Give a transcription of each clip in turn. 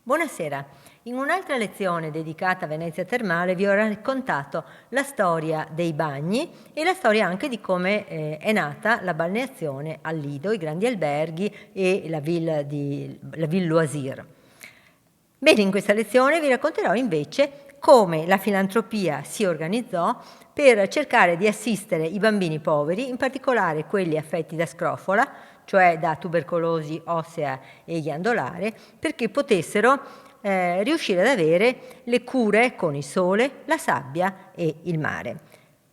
Buonasera. In un'altra lezione dedicata a Venezia Termale vi ho raccontato la storia dei bagni e la storia anche di come è nata la balneazione al Lido, i grandi alberghi e la Ville Loisir. Bene, in questa lezione vi racconterò invece come la filantropia si organizzò per cercare di assistere i bambini poveri, in particolare quelli affetti da scrofola, cioè da tubercolosi ossea e ghiandolare, perché potessero riuscire ad avere le cure con il sole, la sabbia e il mare.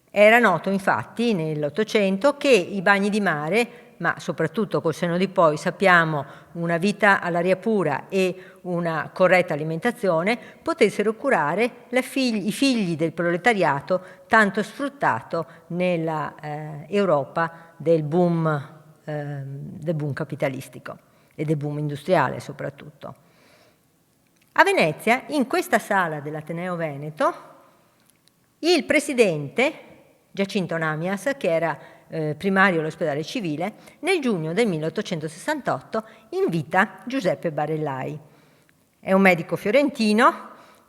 Era noto infatti nell'Ottocento che i bagni di mare, ma soprattutto col senno di poi sappiamo una vita all'aria pura e una corretta alimentazione, potessero curare i figli del proletariato tanto sfruttato nella Europa del boom capitalistico e del boom industriale soprattutto. A Venezia, in questa sala dell'Ateneo Veneto, il presidente Giacinto Namias, che era primario all'ospedale civile, nel giugno del 1868 invita Giuseppe Barellai. È un medico fiorentino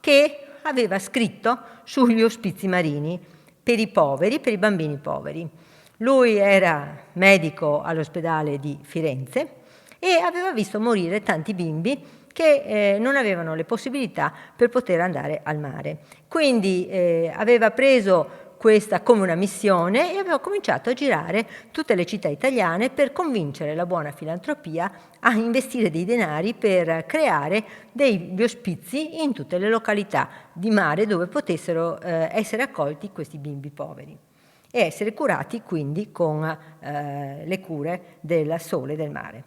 che aveva scritto sugli ospizi marini per i poveri, per i bambini poveri. Lui era medico all'ospedale di Firenze e aveva visto morire tanti bimbi che non avevano le possibilità per poter andare al mare. Quindi aveva preso questa come una missione e aveva cominciato a girare tutte le città italiane per convincere la buona filantropia a investire dei denari per creare degli ospizi in tutte le località di mare dove potessero essere accolti questi bimbi poveri e essere curati quindi con le cure del sole e del mare.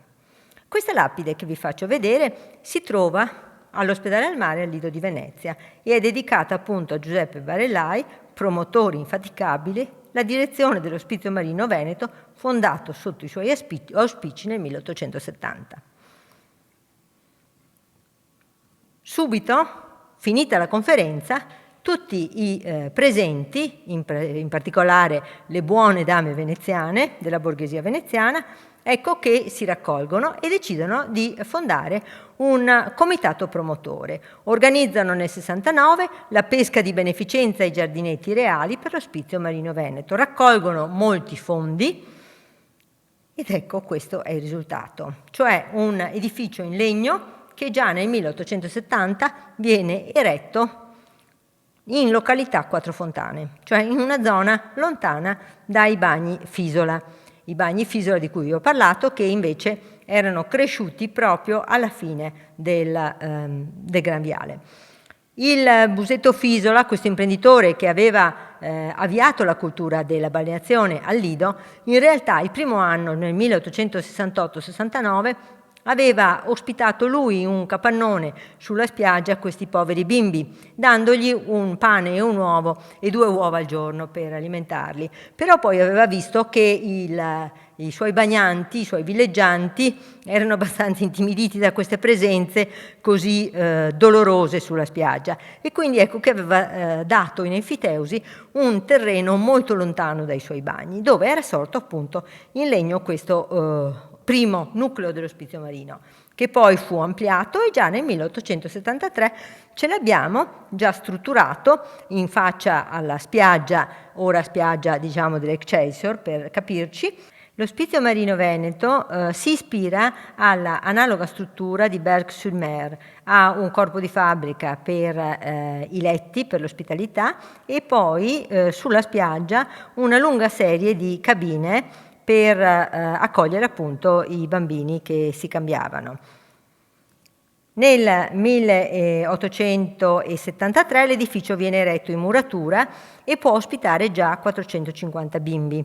Questa lapide che vi faccio vedere si trova all'ospedale al mare al Lido di Venezia e è dedicata appunto a Giuseppe Barellai, promotore infaticabile, la direzione dell'Ospizio Marino Veneto, fondato sotto i suoi auspici nel 1870. Subito, finita la conferenza, tutti i presenti, in particolare le buone dame veneziane della borghesia veneziana, ecco che si raccolgono e decidono di fondare un comitato promotore. Organizzano nel 69 la pesca di beneficenza ai giardinetti reali per l'Ospizio Marino Veneto, raccolgono molti fondi ed ecco questo è il risultato, cioè un edificio in legno che già nel 1870 viene eretto in località Quattro Fontane, cioè in una zona lontana dai bagni Fisola. I bagni Fisola di cui vi ho parlato, che invece erano cresciuti proprio alla fine del Gran Viale. Il Busetto Fisola, questo imprenditore che aveva avviato la cultura della balneazione al Lido, in realtà il primo anno, nel 1868-69, aveva ospitato lui un capannone sulla spiaggia a questi poveri bimbi, dandogli un pane e un uovo e 2 uova al giorno per alimentarli. Però poi aveva visto che i suoi bagnanti, i suoi villeggianti erano abbastanza intimiditi da queste presenze così dolorose sulla spiaggia e quindi ecco che aveva dato in enfiteusi un terreno molto lontano dai suoi bagni, dove era sorto appunto in legno questo primo nucleo dell'Ospizio Marino, che poi fu ampliato e già nel 1873 ce l'abbiamo già strutturato in faccia alla spiaggia, ora spiaggia diciamo dell'Excelsior per capirci. L'Ospizio Marino Veneto si ispira alla analoga struttura di Berck-sur-Mer, ha un corpo di fabbrica per i letti, per l'ospitalità e poi sulla spiaggia una lunga serie di cabine per accogliere appunto i bambini che si cambiavano. Nel 1873 l'edificio viene eretto in muratura e può ospitare già 450 bimbi.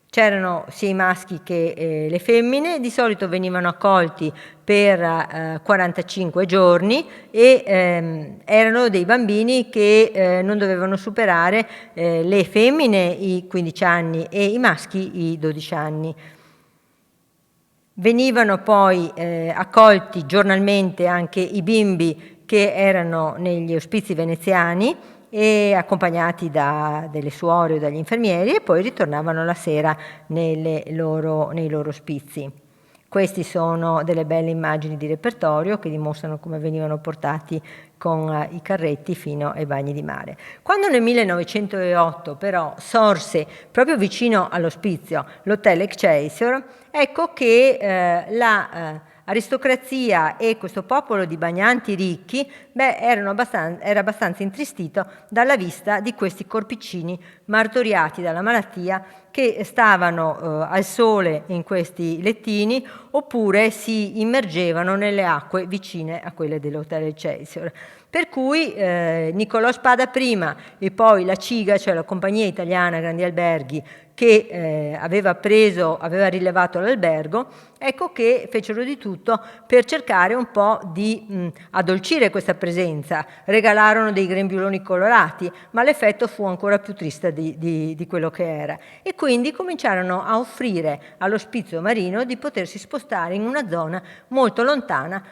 C'erano sia i maschi che le femmine, di solito venivano accolti per 45 giorni e erano dei bambini che non dovevano superare le femmine i 15 anni e i maschi i 12 anni. Venivano poi accolti giornalmente anche i bimbi che erano negli ospizi veneziani e accompagnati da delle suore o dagli infermieri e poi ritornavano la sera nei loro ospizi. Queste sono delle belle immagini di repertorio che dimostrano come venivano portati con i carretti fino ai bagni di mare. Quando nel 1908 però sorse proprio vicino all'ospizio l'Hotel Excelsior, ecco che aristocrazia e questo popolo di bagnanti ricchi era abbastanza intristito dalla vista di questi corpicini martoriati dalla malattia che stavano al sole in questi lettini oppure si immergevano nelle acque vicine a quelle dell'Hotel Excelsior. Per cui Niccolò Spada prima e poi la CIGA, cioè la Compagnia Italiana Grandi Alberghi, che aveva rilevato l'albergo, ecco che fecero di tutto per cercare un po' di addolcire questa presenza. Regalarono dei grembiuloni colorati, ma l'effetto fu ancora più triste di quello che era. E quindi cominciarono a offrire all'ospizio marino di potersi spostare in una zona molto lontana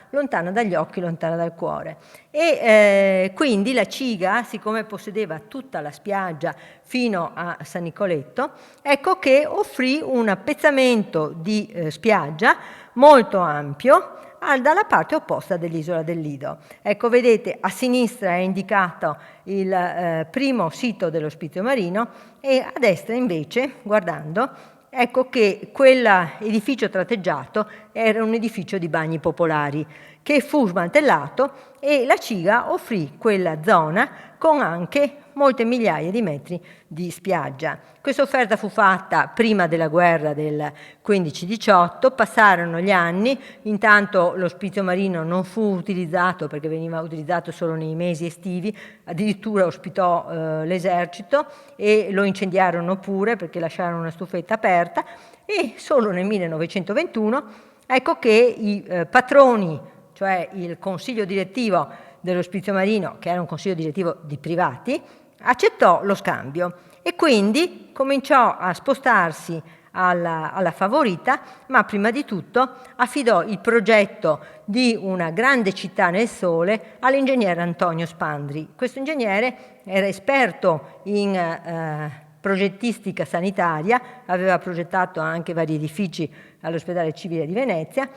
dagli occhi, lontana dal cuore. E quindi la CIGA, siccome possedeva tutta la spiaggia fino a San Nicoletto, ecco che offrì un appezzamento di spiaggia molto ampio dalla parte opposta dell'isola del Lido. Ecco, vedete, a sinistra è indicato il primo sito dell'ospizio marino e a destra invece, guardando, ecco che quell'edificio tratteggiato era un edificio di bagni popolari che fu smantellato e la CIGA offrì quella zona con anche molte migliaia di metri di spiaggia. Questa offerta fu fatta prima della guerra del 15-18, passarono gli anni, intanto l'ospizio marino non fu utilizzato perché veniva utilizzato solo nei mesi estivi, addirittura ospitò l'esercito e lo incendiarono pure perché lasciarono una stufetta aperta e solo nel 1921 ecco che i patroni, cioè il consiglio direttivo dell'ospizio marino, che era un consiglio direttivo di privati, accettò lo scambio e quindi cominciò a spostarsi alla favorita, ma prima di tutto affidò il progetto di una grande città nel sole all'ingegnere Antonio Spandri. Questo ingegnere era esperto in progettistica sanitaria, aveva progettato anche vari edifici all'ospedale civile di Venezia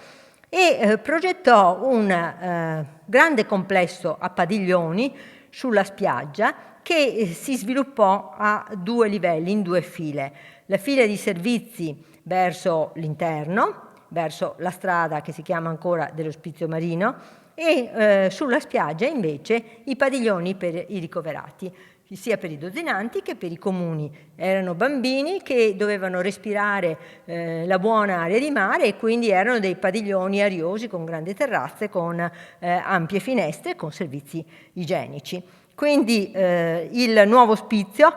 e progettò un grande complesso a padiglioni sulla spiaggia che si sviluppò a 2 livelli, in 2 file. La fila di servizi verso l'interno, verso la strada che si chiama ancora dell'ospizio marino, e sulla spiaggia invece i padiglioni per i ricoverati, sia per i dozzinanti che per i comuni. Erano bambini che dovevano respirare la buona aria di mare e quindi erano dei padiglioni ariosi con grandi terrazze, con ampie finestre e con servizi igienici. Quindi il nuovo ospizio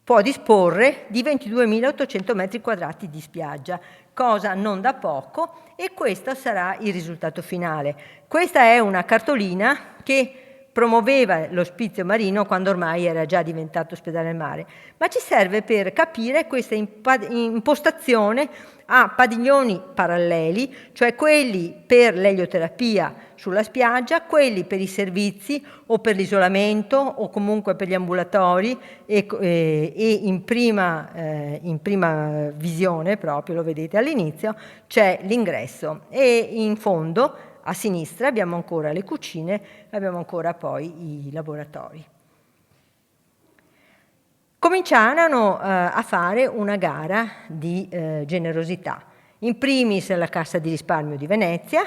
può disporre di 22.800 metri quadrati di spiaggia, cosa non da poco, e questo sarà il risultato finale. Questa è una cartolina che promuoveva l'ospizio marino quando ormai era già diventato ospedale al mare, ma ci serve per capire questa impostazione a padiglioni paralleli, cioè quelli per l'elioterapia sulla spiaggia, quelli per i servizi o per l'isolamento o comunque per gli ambulatori e in prima visione, proprio lo vedete all'inizio, c'è l'ingresso e in fondo a sinistra abbiamo ancora le cucine, abbiamo ancora poi i laboratori. Cominciarono a fare una gara di generosità. In primis la Cassa di risparmio di Venezia,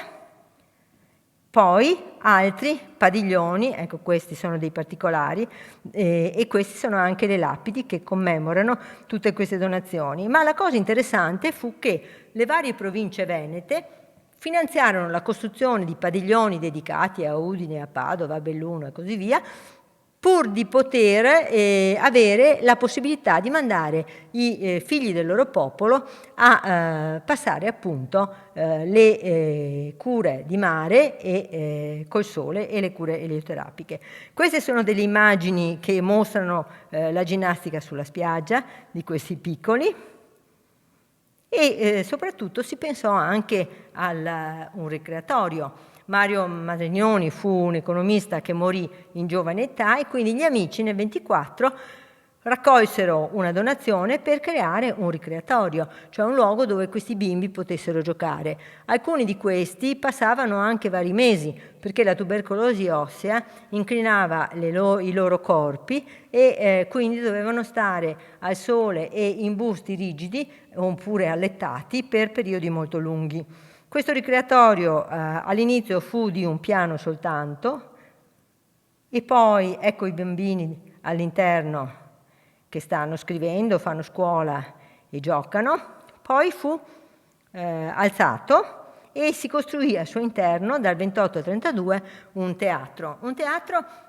poi altri padiglioni, ecco questi sono dei particolari, e queste sono anche le lapidi che commemorano tutte queste donazioni. Ma la cosa interessante fu che le varie province venete finanziarono la costruzione di padiglioni dedicati a Udine, a Padova, a Belluno e così via, pur di poter avere la possibilità di mandare i figli del loro popolo a passare appunto le cure di mare e col sole e le cure elioterapiche. Queste sono delle immagini che mostrano la ginnastica sulla spiaggia di questi piccoli. E soprattutto si pensò anche a un ricreatorio. Mario Madregnoni fu un economista che morì in giovane età e quindi gli amici nel 1924 raccolsero una donazione per creare un ricreatorio, cioè un luogo dove questi bimbi potessero giocare. Alcuni di questi passavano anche vari mesi, perché la tubercolosi ossea incrinava i loro corpi e quindi dovevano stare al sole e in busti rigidi oppure allettati per periodi molto lunghi. Questo ricreatorio all'inizio fu di un piano soltanto, e poi ecco i bambini all'interno che stanno scrivendo, fanno scuola e giocano. Poi fu alzato e si costruì al suo interno dal 28 al 32 un teatro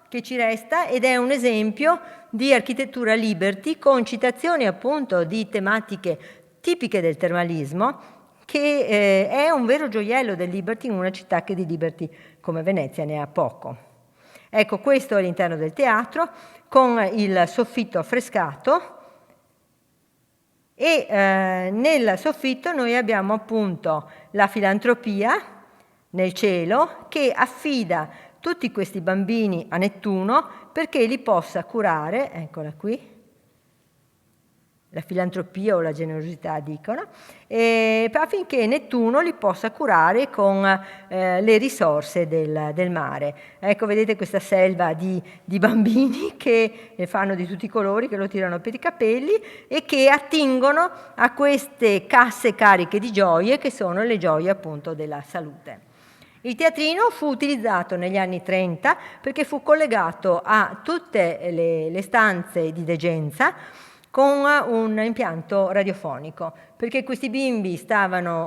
che ci resta ed è un esempio di architettura liberty con citazioni appunto di tematiche tipiche del termalismo, che è un vero gioiello del liberty in una città che di liberty come Venezia ne ha poco. Ecco, questo è all'interno del teatro con il soffitto affrescato e nel soffitto noi abbiamo appunto la filantropia nel cielo che affida tutti questi bambini a Nettuno perché li possa curare, eccola qui, la filantropia o la generosità dicono, affinché Nettuno li possa curare con le risorse del mare. Ecco, vedete questa selva di bambini che fanno di tutti i colori, che lo tirano per i capelli e che attingono a queste casse cariche di gioie che sono le gioie appunto della salute. Il teatrino fu utilizzato negli anni 30 perché fu collegato a tutte le stanze di degenza con un impianto radiofonico, perché questi bimbi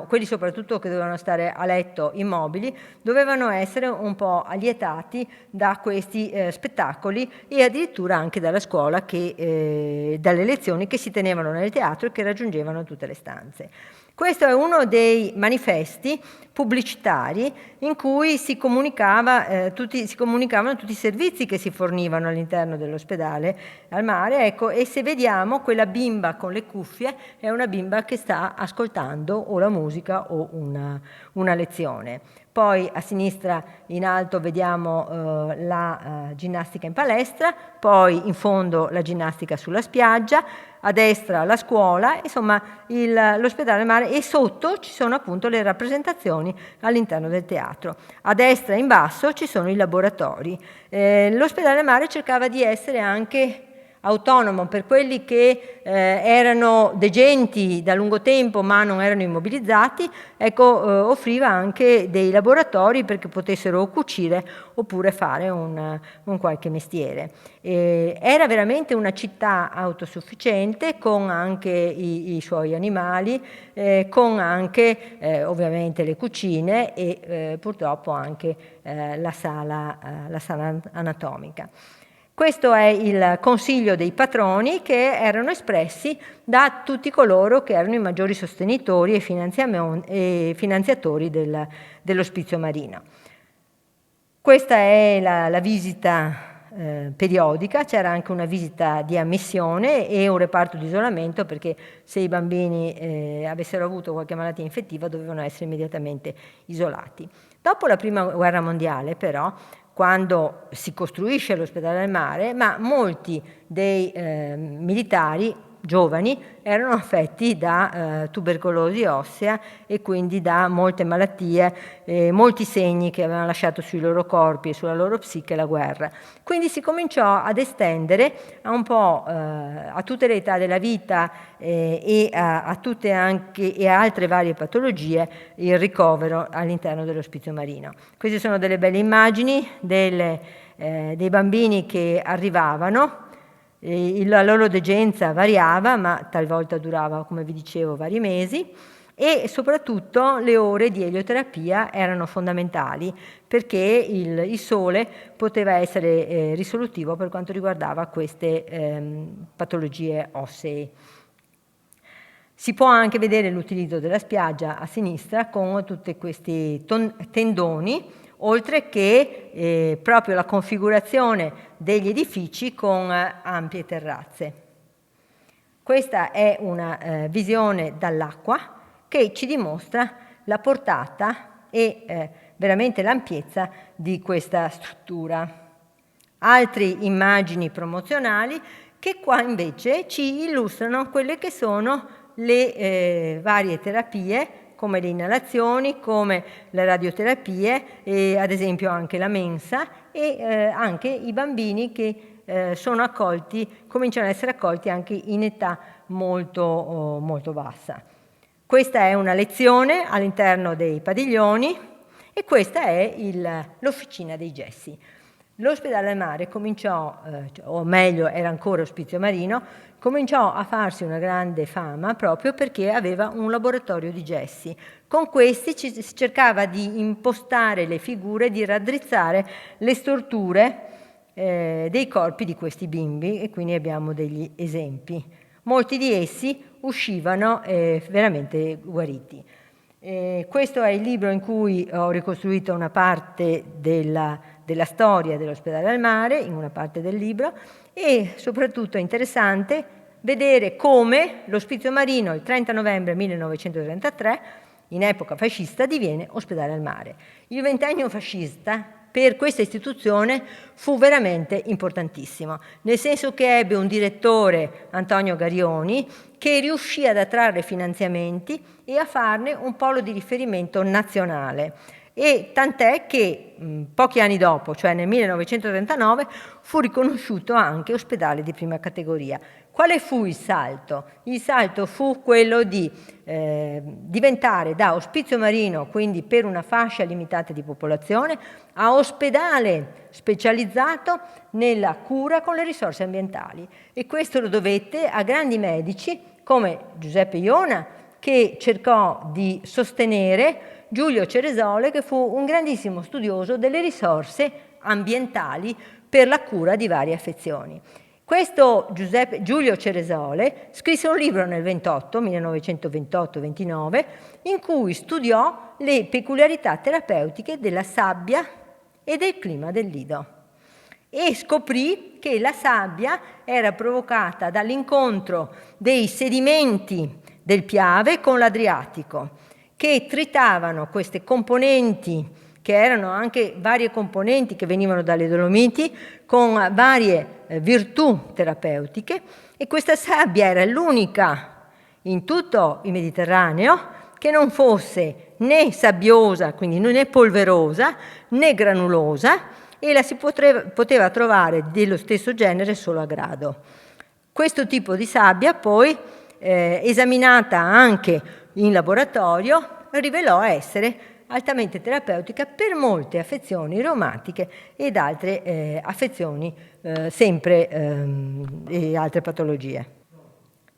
quelli soprattutto che dovevano stare a letto immobili, dovevano essere un po' allietati da questi spettacoli e addirittura anche dalla scuola, dalle lezioni che si tenevano nel teatro e che raggiungevano tutte le stanze. Questo è uno dei manifesti pubblicitari in cui si comunicavano tutti i servizi che si fornivano all'interno dell'ospedale al mare. Ecco, e se vediamo quella bimba con le cuffie è una bimba che sta ascoltando o la musica o una lezione. Poi a sinistra in alto vediamo la ginnastica in palestra, poi in fondo la ginnastica sulla spiaggia, a destra la scuola, insomma l'ospedale mare, e sotto ci sono appunto le rappresentazioni all'interno del teatro. A destra in basso ci sono i laboratori. L'ospedale mare cercava di essere anche autonomo per quelli che erano degenti da lungo tempo ma non erano immobilizzati, ecco, offriva anche dei laboratori perché potessero cucire oppure fare un qualche mestiere. Era veramente una città autosufficiente con anche i suoi animali, con anche ovviamente le cucine e purtroppo anche la sala anatomica. Questo è il consiglio dei patroni che erano espressi da tutti coloro che erano i maggiori sostenitori e finanziatori dell'ospizio marino. Questa è la visita periodica, c'era anche una visita di ammissione e un reparto di isolamento perché se i bambini avessero avuto qualche malattia infettiva dovevano essere immediatamente isolati. Dopo la Prima Guerra Mondiale però, quando si costruisce l'ospedale al mare, ma molti dei militari giovani erano affetti da tubercolosi ossea e quindi da molte malattie, molti segni che avevano lasciato sui loro corpi e sulla loro psiche la guerra. Quindi si cominciò ad estendere un po' a tutte le età della vita e a tutte anche e a altre varie patologie il ricovero all'interno dell'ospizio marino. Queste sono delle belle immagini dei bambini che arrivavano. La loro degenza variava, ma talvolta durava, come vi dicevo, vari mesi, e soprattutto le ore di elioterapia erano fondamentali perché il sole poteva essere risolutivo per quanto riguardava queste patologie ossee. Si può anche vedere l'utilizzo della spiaggia a sinistra con tutti questi tendoni, oltre che proprio la configurazione degli edifici con ampie terrazze. Questa è una visione dall'acqua che ci dimostra la portata e veramente l'ampiezza di questa struttura. Altre immagini promozionali che qua invece ci illustrano quelle che sono le varie terapie, come le inalazioni, come le radioterapie, e ad esempio anche la mensa, e anche i bambini che sono accolti, cominciano ad essere accolti anche in età molto bassa. Questa è una lezione all'interno dei padiglioni e questa è l'officina dei gessi. L'ospedale al mare cominciò, o meglio era ancora Ospizio Marino, cominciò a farsi una grande fama proprio perché aveva un laboratorio di gessi. Con questi si cercava di impostare le figure, di raddrizzare le storture dei corpi di questi bimbi, e quindi abbiamo degli esempi. Molti di essi uscivano veramente guariti. Questo è il libro in cui ho ricostruito una parte della storia dell'ospedale al mare, in una parte del libro, e soprattutto è interessante vedere come l'Ospizio Marino il 30 novembre 1933, in epoca fascista, diviene ospedale al mare. Il ventennio fascista per questa istituzione fu veramente importantissimo, nel senso che ebbe un direttore, Antonio Garioni, che riuscì ad attrarre finanziamenti e a farne un polo di riferimento nazionale. E tant'è che pochi anni dopo, cioè nel 1939, fu riconosciuto anche ospedale di prima categoria. Quale fu il salto? Il salto fu quello di diventare da Ospizio Marino, quindi per una fascia limitata di popolazione, a ospedale specializzato nella cura con le risorse ambientali. E questo lo dovette a grandi medici come Giuseppe Iona, che cercò di sostenere Giulio Ceresole, che fu un grandissimo studioso delle risorse ambientali per la cura di varie affezioni. Questo Giulio Ceresole scrisse un libro nel 1928-29, in cui studiò le peculiarità terapeutiche della sabbia e del clima del Lido. E scoprì che la sabbia era provocata dall'incontro dei sedimenti del Piave con l'Adriatico, che tritavano queste componenti, che erano anche varie componenti che venivano dalle Dolomiti, con varie virtù terapeutiche, e questa sabbia era l'unica in tutto il Mediterraneo che non fosse né sabbiosa, quindi né polverosa, né granulosa, e la si poteva trovare dello stesso genere solo a grado. Questo tipo di sabbia poi, esaminata anche in laboratorio, rivelò essere altamente terapeutica per molte affezioni reumatiche ed altre affezioni e altre patologie.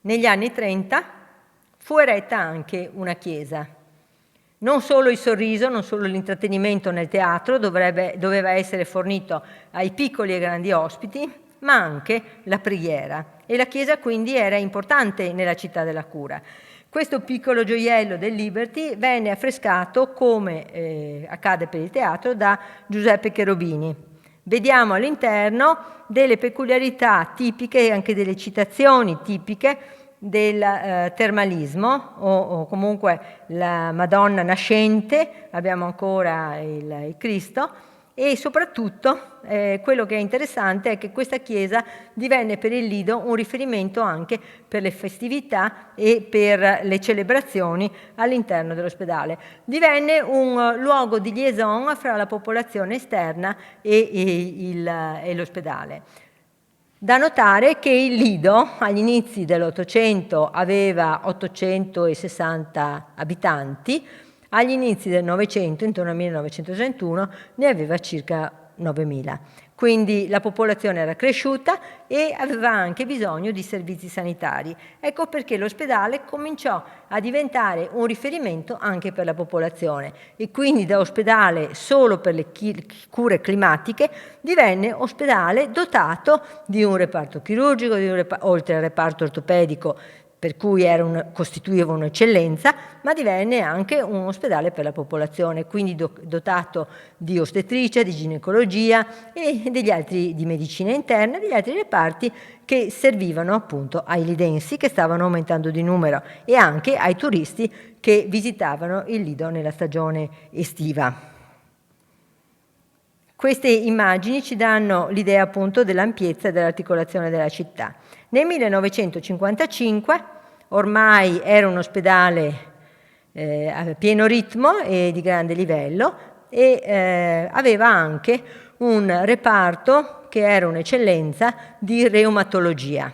Negli anni 30 fu eretta anche una chiesa. Non solo il sorriso, non solo l'intrattenimento nel teatro doveva essere fornito ai piccoli e grandi ospiti, ma anche la preghiera. E la chiesa quindi era importante nella città della cura. Questo piccolo gioiello del Liberty venne affrescato, come accade per il teatro, da Giuseppe Cherubini. Vediamo all'interno delle peculiarità tipiche e anche delle citazioni tipiche del termalismo, o comunque la Madonna nascente, abbiamo ancora il Cristo, e soprattutto quello che è interessante è che questa chiesa divenne per il Lido un riferimento anche per le festività e per le celebrazioni all'interno dell'ospedale. Divenne un luogo di liaison fra la popolazione esterna e l'ospedale. Da notare che il Lido agli inizi dell'Ottocento aveva 860 abitanti, agli inizi del Novecento, intorno al 1931, ne aveva circa 9.000. Quindi la popolazione era cresciuta e aveva anche bisogno di servizi sanitari. Ecco perché l'ospedale cominciò a diventare un riferimento anche per la popolazione, e quindi da ospedale solo per le cure climatiche divenne ospedale dotato di un reparto chirurgico, oltre al reparto ortopedico, per cui costituiva un'eccellenza, ma divenne anche un ospedale per la popolazione, quindi dotato di ostetricia, di ginecologia e di medicina interna, degli altri reparti che servivano appunto ai lidensi, che stavano aumentando di numero, e anche ai turisti che visitavano il Lido nella stagione estiva. Queste immagini ci danno l'idea appunto dell'ampiezza e dell'articolazione della città. Nel 1955 ormai era un ospedale a pieno ritmo e di grande livello e aveva anche un reparto che era un'eccellenza di reumatologia.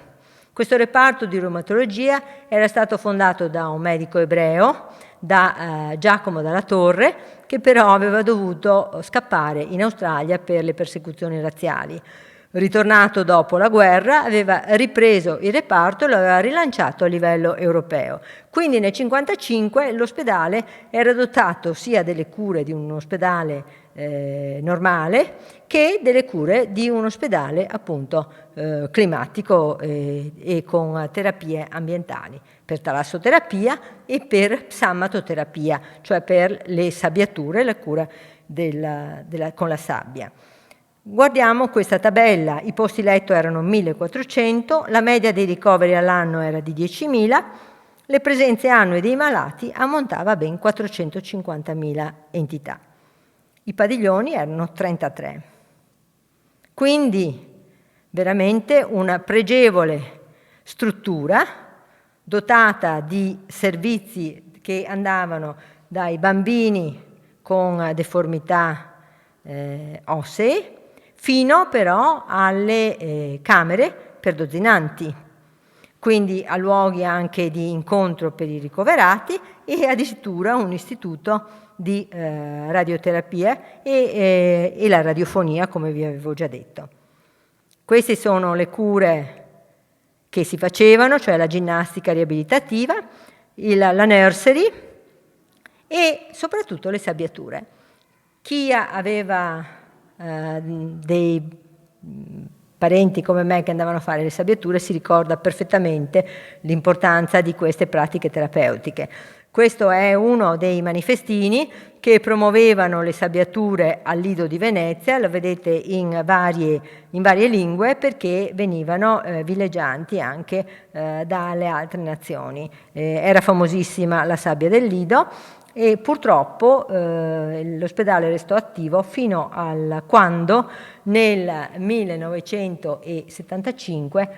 Questo reparto di reumatologia era stato fondato da un medico ebreo, da Giacomo Dalla Torre, che però aveva dovuto scappare in Australia per le persecuzioni razziali. Ritornato dopo la guerra, aveva ripreso il reparto e lo aveva rilanciato a livello europeo. Quindi nel 1955 l'ospedale era dotato sia delle cure di un ospedale normale che delle cure di un ospedale appunto climatico e con terapie ambientali, per talassoterapia e per psammatoterapia, cioè per le sabbiature, la cura con la sabbia. Guardiamo questa tabella, i posti letto erano 1400, la media dei ricoveri all'anno era di 10.000, le presenze annue dei malati ammontava a ben 450.000 entità. I padiglioni erano 33. Quindi veramente una pregevole struttura dotata di servizi che andavano dai bambini con deformità ossee fino però alle camere per dozzinanti, quindi a luoghi anche di incontro per i ricoverati e addirittura un istituto di radioterapia e la radiofonia, come vi avevo già detto. Queste sono le cure che si facevano, cioè la ginnastica riabilitativa, la nursery e soprattutto le sabbiature. Chi aveva dei parenti come me che andavano a fare le sabbiature si ricorda perfettamente l'importanza di queste pratiche terapeutiche. Questo è uno dei manifestini che promuovevano le sabbiature al Lido di Venezia, lo vedete in varie lingue perché venivano villeggianti anche dalle altre nazioni. Era famosissima la sabbia del Lido e purtroppo l'ospedale restò attivo fino a quando nel 1975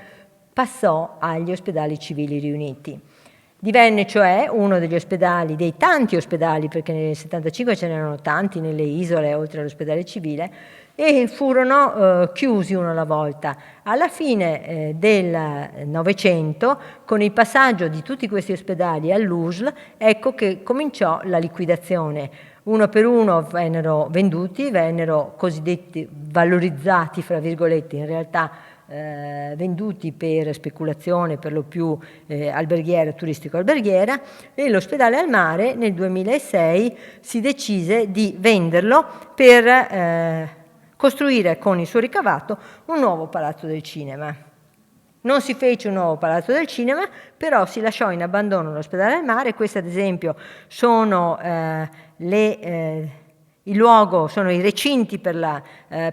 passò agli ospedali civili riuniti. Divenne cioè uno degli ospedali, dei tanti ospedali, perché nel 75 ce n'erano tanti nelle isole oltre all'ospedale civile, e furono chiusi uno alla volta. Alla fine del Novecento, con il passaggio di tutti questi ospedali all'USL, ecco che cominciò la liquidazione. Uno per uno vennero venduti, vennero cosiddetti valorizzati, fra virgolette, in realtà venduti per speculazione per lo più alberghiera, turistico-alberghiera, e l'ospedale al mare nel 2006 si decise di venderlo per costruire con il suo ricavato un nuovo palazzo del cinema. Non si fece un nuovo palazzo del cinema, però si lasciò in abbandono l'ospedale al mare. Queste ad esempio sono il luogo, sono i recinti per la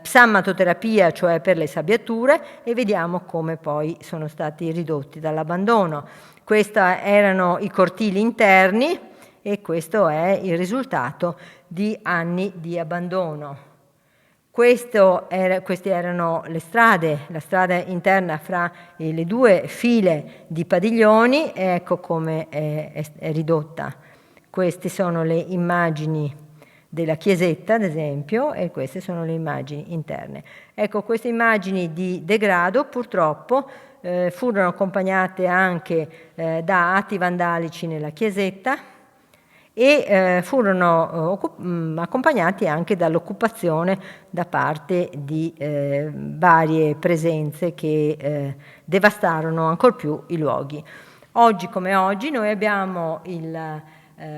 psammatoterapia, cioè per le sabbiature, e vediamo come poi sono stati ridotti dall'abbandono. Questi erano i cortili interni e questo è il risultato di anni di abbandono. Queste erano le strade, la strada interna fra le due file di padiglioni, e ecco come è ridotta. Queste sono le immagini della chiesetta, ad esempio, e queste sono le immagini interne. Ecco, queste immagini di degrado purtroppo furono accompagnate anche da atti vandalici nella chiesetta e furono accompagnati anche dall'occupazione da parte di varie presenze che devastarono ancor più i luoghi. Oggi come oggi noi abbiamo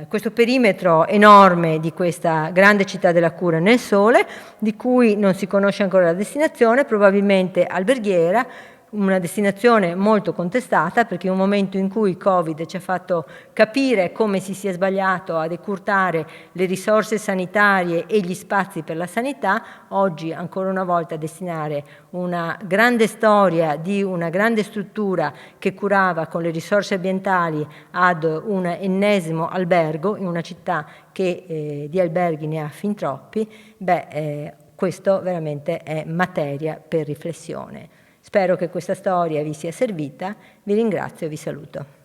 questo perimetro enorme di questa grande città della cura nel sole, di cui non si conosce ancora la destinazione, probabilmente alberghiera, una destinazione molto contestata, perché è un momento in cui il Covid ci ha fatto capire come si sia sbagliato a decurtare le risorse sanitarie e gli spazi per la sanità. Oggi ancora una volta destinare una grande storia di una grande struttura che curava con le risorse ambientali ad un ennesimo albergo in una città che di alberghi ne ha fin troppi, questo veramente è materia per riflessione. Spero che questa storia vi sia servita, vi ringrazio e vi saluto.